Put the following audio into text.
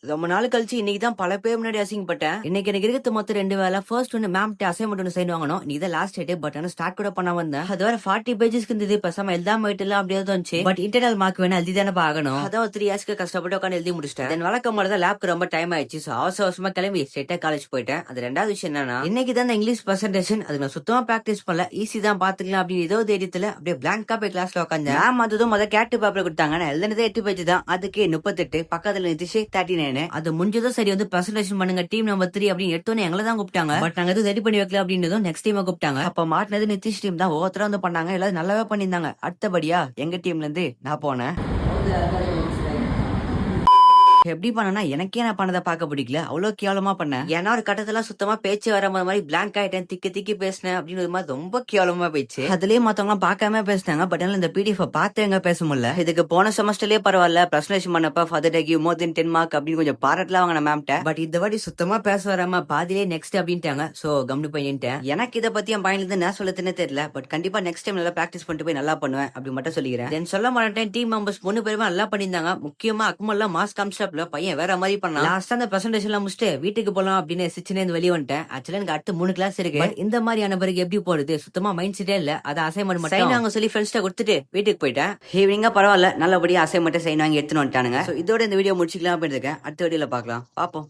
ரொம்ப நாள் கழிச்சு இன்னைக்கு தான் பல பேர் முன்னாடி அசிங்கப்பட்டேன். இன்னைக்கு எனக்கு இருக்கிறது மொத்தம் 2 வேலை. ஃபர்ஸ்ட் ஒன்னு மேம்ட்ட அசைன்மெண்ட் ஒன்னு சைன் வாங்கணும். நீ தான் லாஸ்ட் டேட். பட் ஆனா ஸ்டார்ட் கூட பண்ண வந்தேன். அது வேற 40 பேஜஸ்க்கு இருந்தது. பேசாம எழுதாம போயிட்டுலாம் அப்படியே தோணுச்சு. பட் இன்டர்னல் மார்க் வேணும் எழுதி தானே ஆகணும். அதான் ஒரு 3 இயர்ஸ்க்கு கஷ்டப்பட்டு உட்காந்து எழுதி முடிச்சிட்டேன். தென் வழக்கம் போல தான் லேப்க்கு ரொம்ப டைம் ஆயிடுச்சு. ஸோ அவசர அவசரமா கிளம்பி ஸ்ட்ரெயிட்டா காலேஜ் போயிட்டேன். அது ரெண்டாவது விஷயம் என்னன்னா, இன்னைக்கு தான் இங்கிலீஷ் பிரசன்டேஷன். அது நான் சுத்தமா பிராக்டிஸ் பண்ணல. ஈஸி தான் பாத்துக்கலாம் அப்படின்னு ஏதோ தைரியத்துல அப்படியே பிளாங்கா போய் கிளாஸ்ல உட்காந்தேன். மேம் அதுவும் முதல் கேட்டு பேப்பர் கொடுத்தாங்க. நான் எழுதுனதே 8 பேஜ் தான். அதுக்கு 38 பக்கத்துல நிதிஷ் 39. அது முடிஞ்சதும் சரி வந்து பிரசன்டேஷன் பண்ணுங்க டீம் நம்பர் 3 அப்படின்னு எடுத்தோன்னே எங்களை தான் கூப்பிட்டாங்க. பட் நாங்க எதுவும் ரெடி பண்ணி வைக்கல அப்படின்றதும் நெக்ஸ்ட் டீம் கூப்பிட்டாங்க. அப்ப மாட்டினது நிதிஷ் டீம் தான். ஒவ்வொருத்தரும் வந்து பண்ணாங்க. எல்லாரும் நல்லாவே பண்ணியிருந்தாங்க. அடுத்தபடியா எங்க டீம்ல இருந்து நான் போனேன். எப்படி பண்ணனா எனக்கே நான் பண்ணதை பார்க்க பிடிக்கல. அவ்வளவு கேவலமா பண்ணேன். ஏன்னா ஒரு கட்டத்துல சுத்தமா பேச்சு வர மாதிரி பிளாங்க் ஆயிட்டேன். திக்கி திக்கி பேசினேன் அப்படின்னு ஒரு மாதிரி ரொம்ப கேவலமா போயிடுச்சு. அதுலயே மத்தவங்க பார்க்காம பேசினாங்க. பட் இந்த பிடிஎஃப் பார்த்து எங்க பேச முடியல. இதுக்கு போன செமஸ்டர்லயே பரவாயில்ல. பிரசன்டேஷன் பண்ணப்ப ஃபாதர் டே கிவ் மோர் தென் 10 மார்க் அப்படின்னு கொஞ்சம் பாராட்டலாம் வாங்கின மேம்ட்ட. பட் இந்த வாட்டி சுத்தமா பேச வராம பாதிலே நெக்ஸ்ட் அப்படின்ட்டாங்க. சோ கம்னு பண்ணிட்டேன். எனக்கு இதை பத்தி என் பாயிண்ட்ல இருந்து என்ன சொல்லத்துன்னு தெரியல. பட் கண்டிப்பா நெக்ஸ்ட் டைம் நல்லா பிராக்டிஸ் பண்ணிட்டு போய் நல்லா பண்ணுவேன் அப்படி மட்டும் சொல்லிக்கிறேன். தென் சொல்ல மாட்டேன். டீம் மெம்பர்ஸ் 3 பேருமே நல்லா பண்ணியிருந்தாங்க. முக்கியமா அக்மல்லாம் மாஸ் கான்செப்ட்ல பையன் வேற மாதிரி பண்ணலாம். லாஸ்டா அந்த பிரசன்டேஷன்லாம் முடிச்சுட்டு வீட்டுக்கு போலாம் அப்படின்னு சிச்சினே வெளியே வந்துட்டேன். ஆக்சுவலா எனக்கு அடுத்து 3 கிளாஸ் இருக்கு. இந்த மாதிரியான பிறகு எப்படி போறது சுத்தமா மைண்ட் செட்டே இல்ல. அதை அசைன்மெண்ட் மட்டும் நாங்க சொல்லி ஃப்ரெண்ட்ஸ்ட கொடுத்துட்டு வீட்டுக்கு போயிட்டேன். ஈவினிங்கா பரவாயில்ல நல்லபடியா அசைன்மெண்ட் சைன் வாங்கி எடுத்துன்னு வந்துட்டானுங்க. இதோட இந்த வீடியோ முடிச்சுக்கலாம் அப்படின்னு இருக்கேன். அடுத்த வீடியோல பாக்கலாம். பாப்போம்.